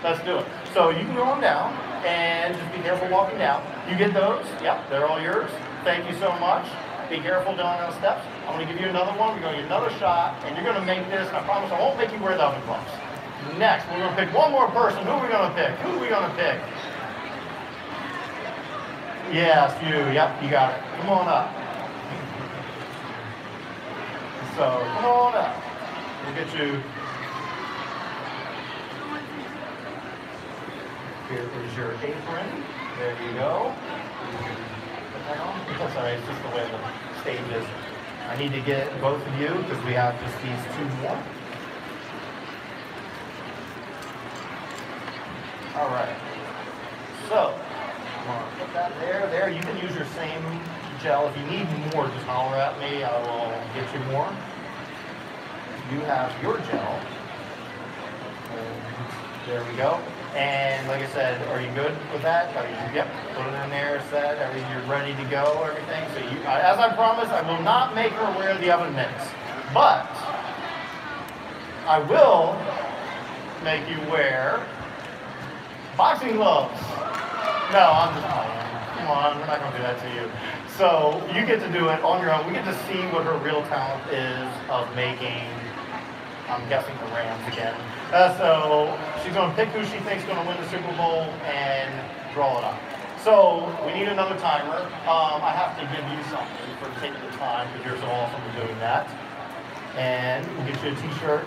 Let's do it. So you can go on down and just be careful walking down. You get those? Yep, they're all yours. Thank you so much. Be careful down those steps. I'm going to give you another one. We're going to get another shot, and you're going to make this. And I promise I won't make you wear the oven gloves. Next, we're going to pick one more person. Who are we going to pick? Who are we going to pick? Yes, you. Yep, you got it. Come on up. So, come on up. We'll get you. Here is your apron. There you go. Put that on. That's all right. It's just the way the stage is. I need to get both of you because we have just these 2 more. All right. So, Put that there, there. You can use your same gel. If you need more, just holler at me. I will get you more. You have your gel. And there we go. And like I said, are you good with that? Yep, put it in there, set, everything, you're ready to go, everything. So you, as I promised, I will not make her wear the oven mitts, but I will make you wear boxing gloves. No, I'm just playing. Come on, we're not gonna do that to you. So you get to do it on your own. We get to see what her real talent is of making, I'm guessing the Rams again. So she's going to pick who she thinks is going to win the Super Bowl and draw it up. So we need another timer. I have to give you something for taking the time because you're so awesome for doing that. And we'll get you a t-shirt.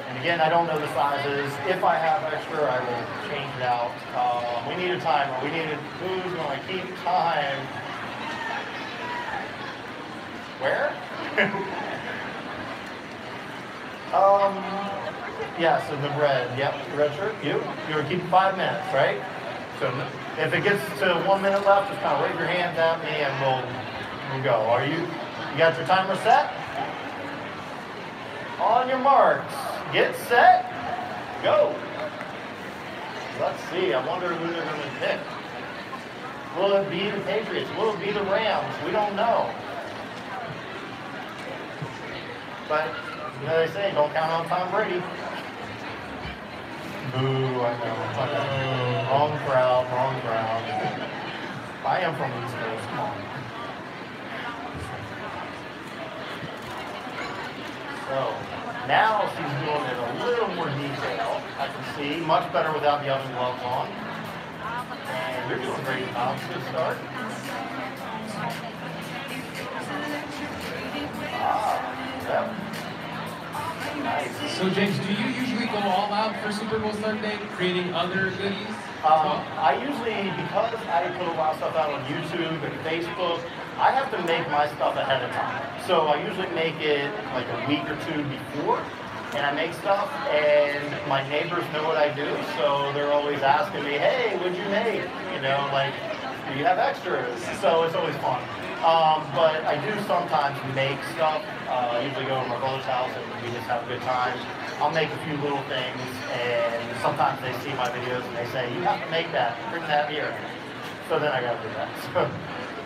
And again, I don't know the sizes. If I have extra, I will change it out. We need a timer. We need who's going to keep time. Where? Yes, in the red. Yep, red shirt. You were keeping 5 minutes, right? So if it gets to 1 minute left, just kind of wave your hands at me and we'll go. You got your timer set? On your marks. Get set. Go. Let's see. I wonder who they're going to pick. Will it be the Patriots? Will it be the Rams? We don't know. But you know they say, don't count on Tom Brady. Boo, I know. Wrong crowd, wrong crowd. I am from the East Coast, come on. So, now she's doing it a little more detail. I can see, much better without the oven gloves on. And you're doing great, Tom. Good start. Yep. Nice. So James, do you usually go all out for Super Bowl Sunday, creating other goodies? I usually, because I put a lot of stuff out on YouTube and Facebook, I have to make my stuff ahead of time. So I usually make it like a week or two before, and I make stuff, and my neighbors know what I do, so they're always asking me, hey, what'd you make? You know, like, do you have extras? So it's always fun. But I do sometimes make stuff. I usually go to my brother's house and we just have a good time. I'll make a few little things, and sometimes they see my videos and they say, you have to make that, bring that here. So then I gotta do that. So,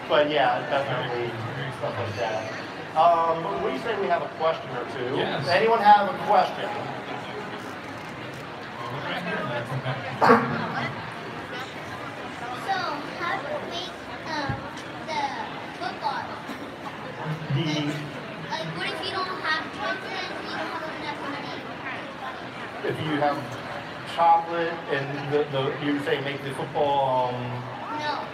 but yeah, definitely stuff like that. What do you say we have a question or two? Yes. Does anyone have a question? So, how do you make the football? Like, what if you don't have chocolate and you don't have enough money? If you have chocolate and you say make the football, No,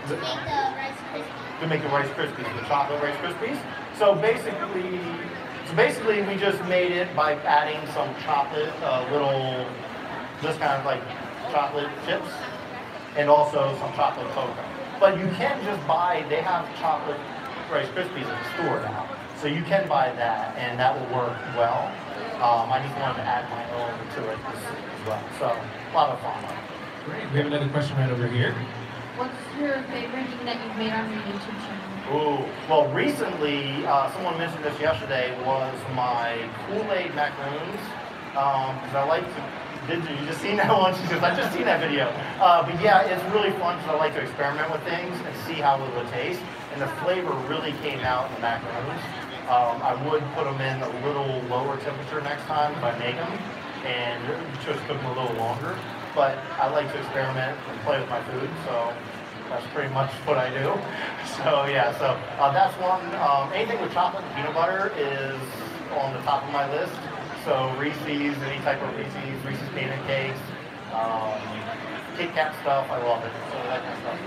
to make the Rice Krispies. to make the Rice Krispies, the chocolate Rice Krispies. So basically we just made it by adding some chocolate, little, just kind of like chocolate chips, and also some chocolate cocoa. But you can just buy, they have chocolate Rice Krispies in the store now. So you can buy that, and that will work well. I just wanted to add my own to it as well. So, a lot of fun. Great. We have another question right over here. What's your favorite thing that you've made on your YouTube channel? Ooh, well, recently, someone mentioned this yesterday, was my Kool-Aid macaroons. Because I like to, did you just seen that one? She goes, I just seen that video. But yeah, it's really fun because I like to experiment with things and see how it would taste. And the flavor really came out in the macaroons. I would put them in a little lower temperature next time if I make them, and just cook them a little longer. But I like to experiment and play with my food, so that's pretty much what I do. So yeah, so that's one. Anything with chocolate and peanut butter is on the top of my list. So Reese's, any type of Reese's peanut cakes, Kit Kat stuff, I love it. So that kind of stuff.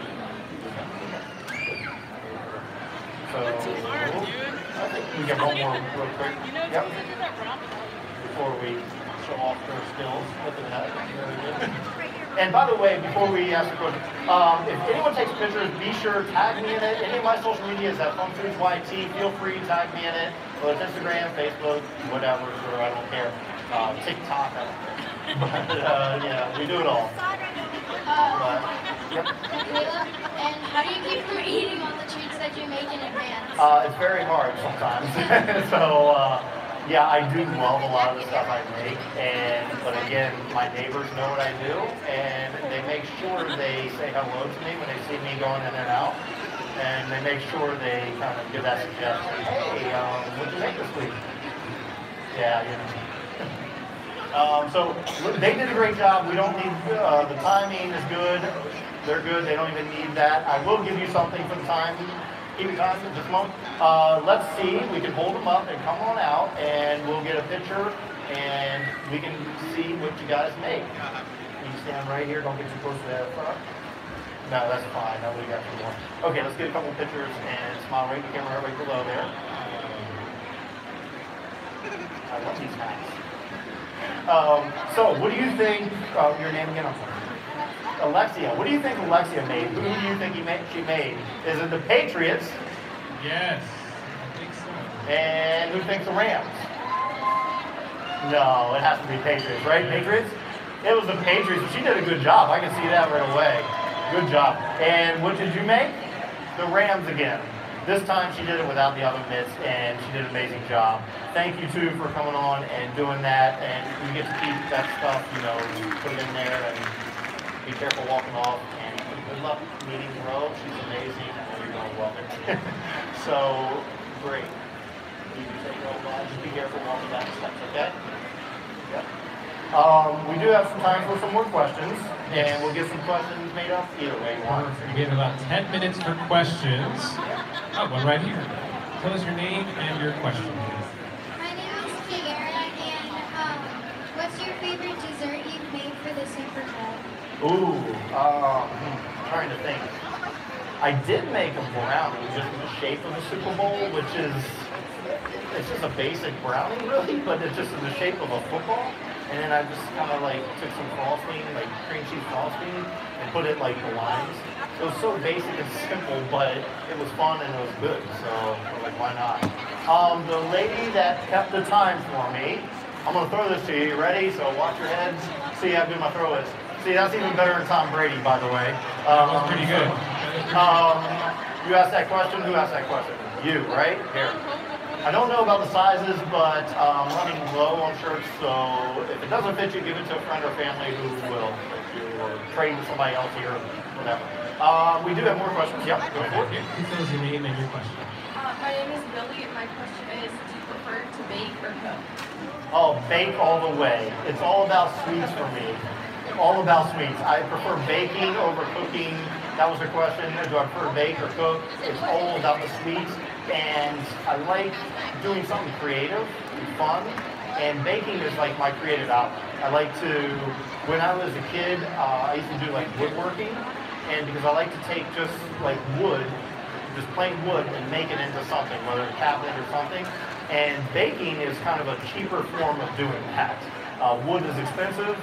So I think we get one more real quick. Yep. Before we show off their skills. Look at that. Very good. And by the way, before we ask the question, if anyone takes pictures, be sure tag me in it. Any of my social media is at FunFoodsYT. Feel free to tag me in it. Whether it's Instagram, Facebook, whatever, sure, I don't care. TikTok, I don't care. But yeah, we do it all. But, yep. Kayla, and how do you keep from eating all the treats that you make in advance? It's very hard sometimes. So, yeah, I do love a lot of the stuff I make, but again, my neighbors know what I do, and they make sure they say hello to me when they see me going in and out, and they make sure they kind of give that suggestion. Hey, what'd you make this week? Yeah, you know. So they did a great job. We don't need, the timing is good. They're good. They don't even need that. I will give you something for the time. Keep it time at this moment. Let's see. We can hold them up and come on out, and we'll get a picture, and we can see what you guys make. You stand right here. Don't get too close to that front. No, that's fine. No, we got two more. Okay, let's get a couple pictures and smile right in the camera right below there. I love these hats. So, what do you think, your name again, I'm sorry. Alexia, what do you think Alexia made? Who do you think she made? Is it the Patriots? Yes, I think so. And who thinks the Rams? No, it has to be Patriots, right? Patriots? It was the Patriots. She did a good job. I can see that right away. Good job. And what did you make? The Rams again. This time she did it without the oven mitts, and she did an amazing job. Thank you, too, for coming on and doing that. And you get to keep that stuff, you know, you put it in there, and be careful walking off. And good luck meeting Rose. She's amazing, and you're going to love it. So, great. You can take Rose on. Just be careful walking down the steps, okay? Yep. We do have some time for some more questions, and we'll get some questions made up either way you want. We have about 10 minutes for questions. Oh, one right here. Tell us your name and your question, please. My name is Kiara, and what's your favorite dessert you've made for the Super Bowl? Ooh, I'm trying to think. I did make a brownie just in the shape of the Super Bowl, which is, it's just a basic brownie really, but it's just in the shape of a football. And then I just kind of like took some frosting, like cream cheese frosting, and put it like the lines. It was so basic and simple, but it was fun and it was good. So we're like, why not? The lady that kept the time for me, I'm gonna throw this to you. You ready? So watch your heads. See how good my throw is. See, that's even better than Tom Brady, by the way. That was pretty good. You asked that question. Who asked that question? You, right? Here. I don't know about the sizes, but I'm running low on shirts, so if it doesn't fit you, give it to a friend or family who will, or trade with somebody else here, whatever. We do have more questions. Yep, go for it. Please tell us your name and your question. My name is Billy, and my question is, do you prefer to bake or cook? Oh, bake all the way. It's all about sweets for me. All about sweets. I prefer baking over cooking. That was the question. Do I prefer bake or cook? It's all about the sweets. And I like doing something creative and fun. And baking is like my creative outlet. I like to, when I was a kid, I used to do like woodworking. And because I like to take just like wood, just plain wood, and make it into something, whether a cabinet or something. And baking is kind of a cheaper form of doing that. Wood is expensive.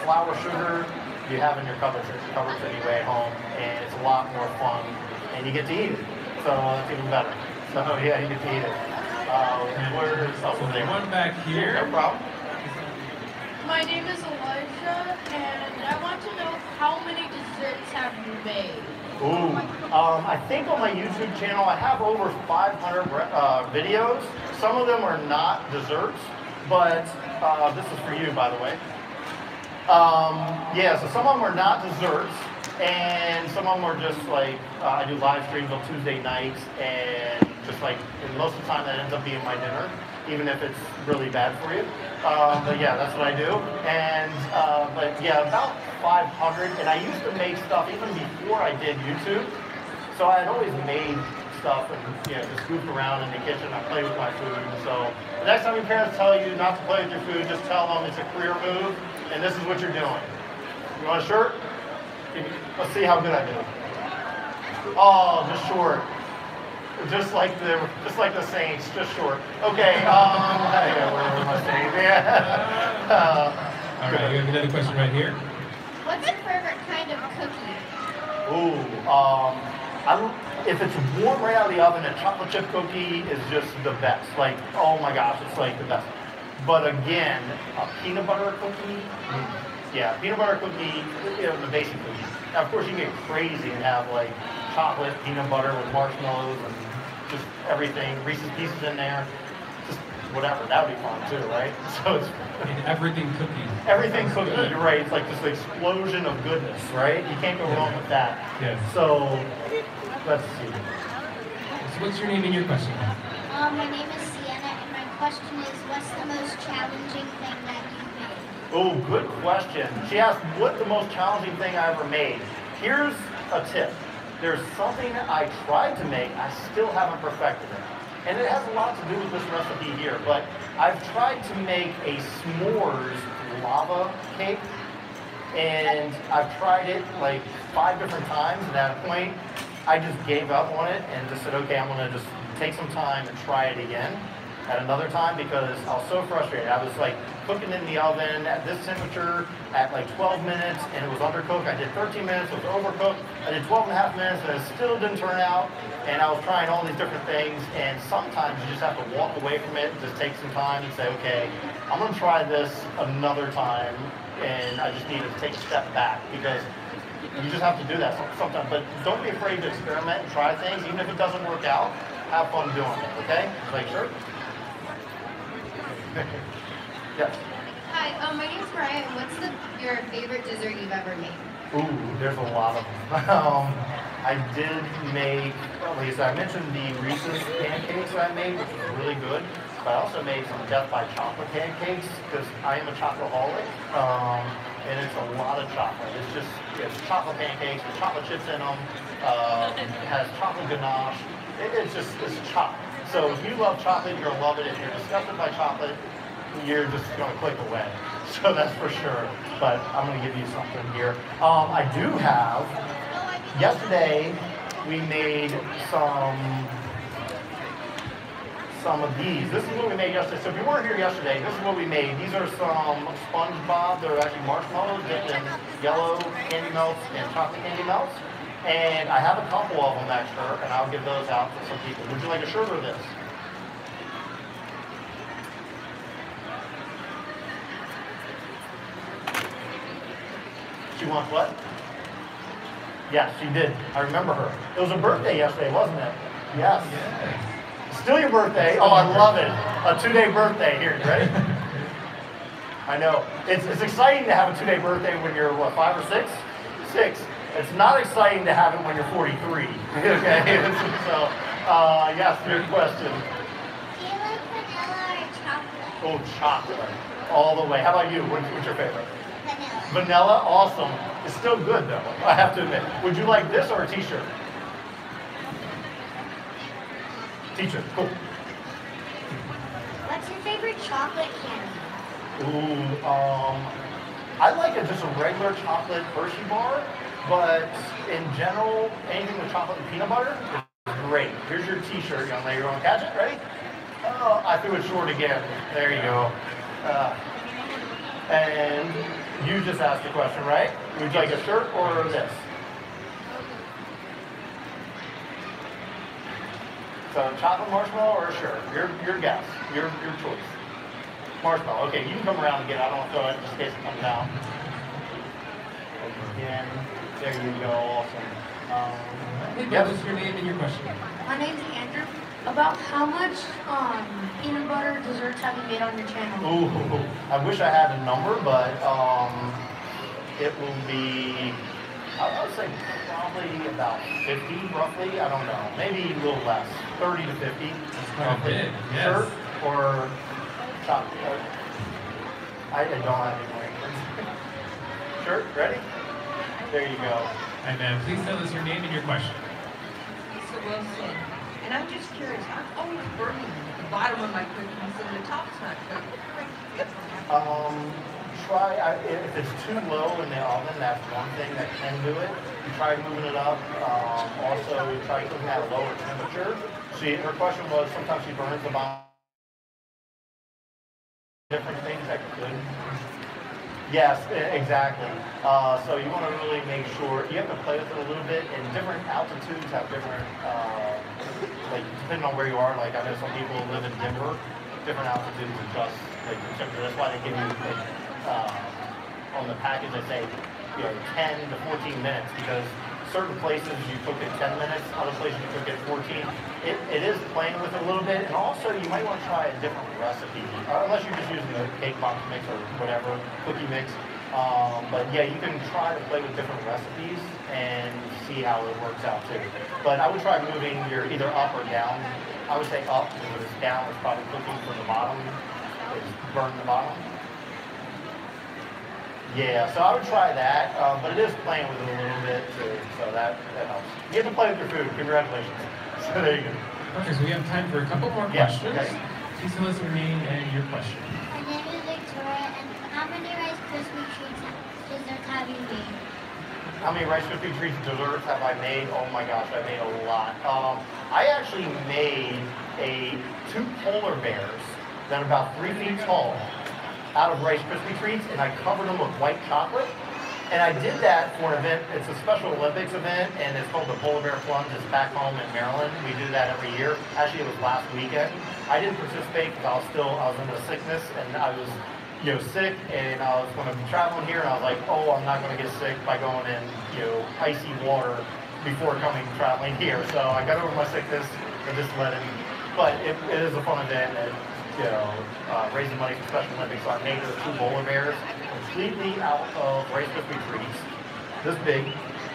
Flour, sugar, you have in your cupboards anyway at home, and it's a lot more fun, and you get to eat it, so it's even better. So yeah, you get to eat it. There's one back here. No problem. My name is Elijah, and I want to know how many desserts have you made? Ooh, I think on my YouTube channel I have over 500 videos. Some of them are not desserts, but this is for you, by the way. Yeah, so some of them are not desserts, and some of them are just like, I do live streams on Tuesday nights, and just like, and most of the time that ends up being my dinner, even if it's really bad for you. But yeah, that's what I do. And, but yeah, about 500, and I used to make stuff even before I did YouTube, so I had always made stuff and, you know, just goofed around in the kitchen. I play with my food. So the next time your parents tell you not to play with your food, just tell them it's a career move, and this is what you're doing. You want a shirt? Let's see how good I do. Oh, just short. Just like the Saints, just short. Okay. Yeah, where am I saying? Yeah. All right, you have another question right here. What's your favorite kind of cookie? Ooh, if it's warm right out of the oven, a chocolate chip cookie is just the best. Like, oh my gosh, it's like the best. But again, a peanut butter cookie, Yeah, peanut butter cookie, you know, the basic cookie. Now, of course, you can get crazy and have like chocolate peanut butter with marshmallows and just everything, Reese's Pieces in there, just whatever. That would be fun too, right? So it's And everything cookies. everything cookie. You're right. It's like this explosion of goodness, right? You can't go wrong with that. Yes. So let's see. So what's your name and your question? My name is Sienna, and my question is, what's the most challenging thing that you've made? Oh, good question. She asked, what the most challenging thing I ever made? Here's a tip. There's something I tried to make, I still haven't perfected it. And it has a lot to do with this recipe here, but I've tried to make a s'mores lava cake, and I've tried it like 5 different times, and at a point, I just gave up on it and just said, okay, I'm gonna just take some time and try it again at another time because I was so frustrated. I was like cooking in the oven at this temperature at like 12 minutes and it was undercooked. I did 13 minutes, it was overcooked. I did 12 and a half minutes and it still didn't turn out. And I was trying all these different things, and sometimes you just have to walk away from it and just take some time and say, okay, I'm gonna try this another time, and I just need to take a step back because you just have to do that sometimes. But don't be afraid to experiment and try things, even if it doesn't work out. Have fun doing it, okay? Like, sure? Yes. Hi, my name's Mariah. What's your favorite dessert you've ever made? Ooh, there's a lot of them. I did make, well, like I said, I mentioned the Reese's pancakes that I made, which was really good. But I also made some Death by Chocolate pancakes because I am a chocoholic, and it's a lot of chocolate. It's chocolate pancakes with chocolate chips in them. It has chocolate ganache. It's chocolate. So if you love chocolate, you're gonna love it. If you're disgusted by chocolate, you're just gonna click away. So that's for sure. But I'm gonna give you something here. I do have. Yesterday we made some of these. This is what we made yesterday. So if you weren't here yesterday, this is what we made. These are some SpongeBob. They're actually marshmallows dipped in yellow candy melts and chocolate candy melts. And I have a couple of them extra, and I'll give those out to some people. Would you like a shirt or this? She wants what? Yes, she did. I remember her. It was a birthday yesterday, wasn't it? Yes. Still your birthday. Oh, I love it. A 2-day birthday. Here, you ready? I know. It's exciting to have a 2-day birthday when you're, what, 5 or 6? 6. It's not exciting to have it when you're 43. Okay? So, yes, good question. Do you like vanilla or chocolate? Oh, chocolate. All the way. How about you? What's your favorite? Vanilla. Vanilla? Awesome. It's still good, though, I have to admit. Would you like this or a t-shirt? T-shirt. Cool. What's your favorite chocolate candy? Ooh, I like just a regular chocolate Hershey bar, but in general, anything with chocolate and peanut butter is great. Here's your t-shirt, young lady. You want to catch it? Ready? Oh, I threw it short again. There you go. And you just asked the question, right? Would you like a shirt or this? So chocolate marshmallow or a shirt? Your guess. Your choice. Marshmallow. Okay, you can come around and get it. I don't want to throw it just in case it comes down. Again. There you go. Awesome. Hey, Bill, what's your name and your question? My name's Andrew. About how much peanut butter desserts have you made on your channel? Ooh, I wish I had a number, but it will be, I would say probably about 50, roughly. I don't know. Maybe a little less. 30 to 50. That's kind of big, yes. Shirt or chocolate? I don't have any more. Shirt, ready? There you go. And please tell us your name and your question. So well said. And I'm just curious, I'm always burning the bottom of my cookies and the top's not cooked. If it's too low in the oven, that's one thing that can do it. You try moving it up. Also, you try cooking at a lower temperature. Her question was, sometimes she burns the bottom. Different things that could. Yes, exactly. So you want to really make sure, you have to play with it a little bit, and different altitudes have different, like depending on where you are, like I know some people live in Denver, different altitudes adjust like the temperature. That's why they give you like on the package they say, 10 to 14 minutes because certain places you cook it 10 minutes, other places you cook it 14. It is playing with it a little bit, and also you might want to try a different recipe, unless you're just using the cake box mix or whatever, cookie mix. But yeah, you can try to play with different recipes and see how it works out too. But I would try moving your either up or down. I would say up, because if it's down, it's probably cooking from the bottom. It's burning the bottom. Yeah, so I would try that, but it is playing with it a little bit too, so that helps. You get to play with your food. Congratulations. So there you go. Okay, so we have time for a couple more questions. Okay. Please tell us your name and your question. My name is Victoria, and how many Rice Krispie treats desserts have you made? How many Rice Krispie treats desserts have I made? Oh my gosh, I made a lot. I actually made two polar bears that are about 3 feet tall out of Rice Krispie treats, and I covered them with white chocolate. And I did that for an event. It's a Special Olympics event, and it's called the Polar Bear Plunge. It's back home in Maryland. We do that every year. Actually, it was last weekend. I didn't participate because I was in a sickness, and I was sick, and I was going to be traveling here, and I was like, oh, I'm not going to get sick by going in icy water before traveling here. So I got over my sickness and just let it. But it is a fun event, and raising money for Special Olympics. So I made the two polar bears completely out of Rice Krispie treats, this big,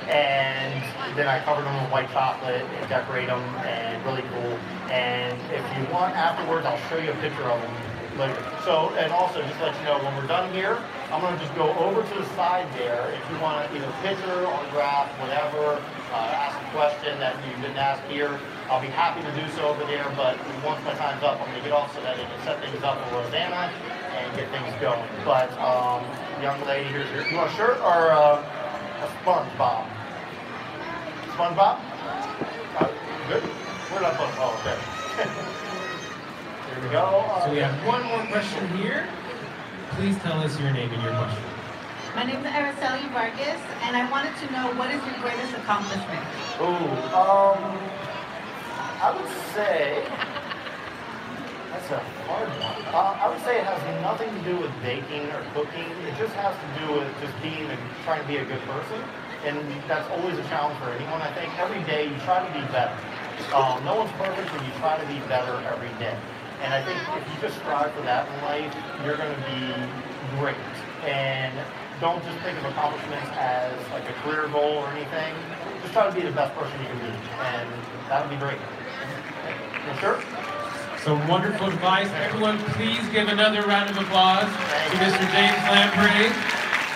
and then I covered them with white chocolate and decorate them, and really cool. And if you want afterwards, I'll show you a picture of them later. So, and also just to let you know, when we're done here, I'm going to just go over to the side there. If you want either picture, autograph, whatever, ask a question that you didn't ask here, I'll be happy to do so over there. But once my time's up, I'm going to get off so that I can set things up for Rosanna and get things going. But young lady, you want a shirt or a SpongeBob? SpongeBob? Good. Where did I put? Oh, okay. Here we go. So we have one more question here. Please tell us your name and your question. My name is Araceli Vargas, and I wanted to know, what is your greatest accomplishment? I would say, that's a hard one. I would say it has nothing to do with baking or cooking. It just has to do with just trying to be a good person. And that's always a challenge for anyone. I think every day you try to be better. No one's perfect, but you try to be better every day. And I think if you just strive for that in life, you're going to be great. And don't just think of accomplishments as like a career goal or anything. Just try to be the best person you can be, and that'll be great. Sure. So wonderful advice. Everyone, please give another round of applause to Mr. James Lamprey.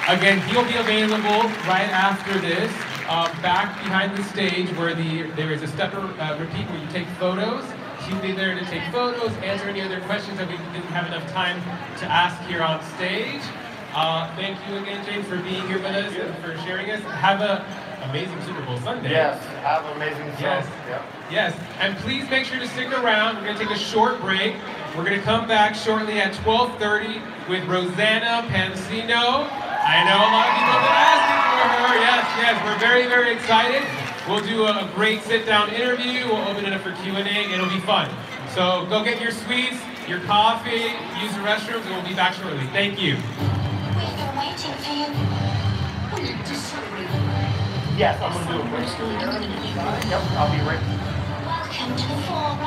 Again, he'll be available right after this, back behind the stage where there is a step repeat where you take photos. He'll be there to take photos, answer any other questions that we didn't have enough time to ask here on stage. Thank you again, James, for being here with us and for sharing us. Have an amazing Super Bowl Sunday. Yes, have an amazing Yes. Yep. Yes, and please make sure to stick around. We're going to take a short break. We're going to come back shortly at 12:30 with Rosanna Pansino. I know a lot of people have been asking for her. Yes, we're very, very excited. We'll do a great sit-down interview. We'll open it up for Q&A. It'll be fun. So go get your sweets, your coffee, use the restrooms, and we'll be back shortly. Thank you. We've been waiting for you. We need to celebrate. Yes, I'm going to do a quick. Yep, I'll be right. Welcome to the 4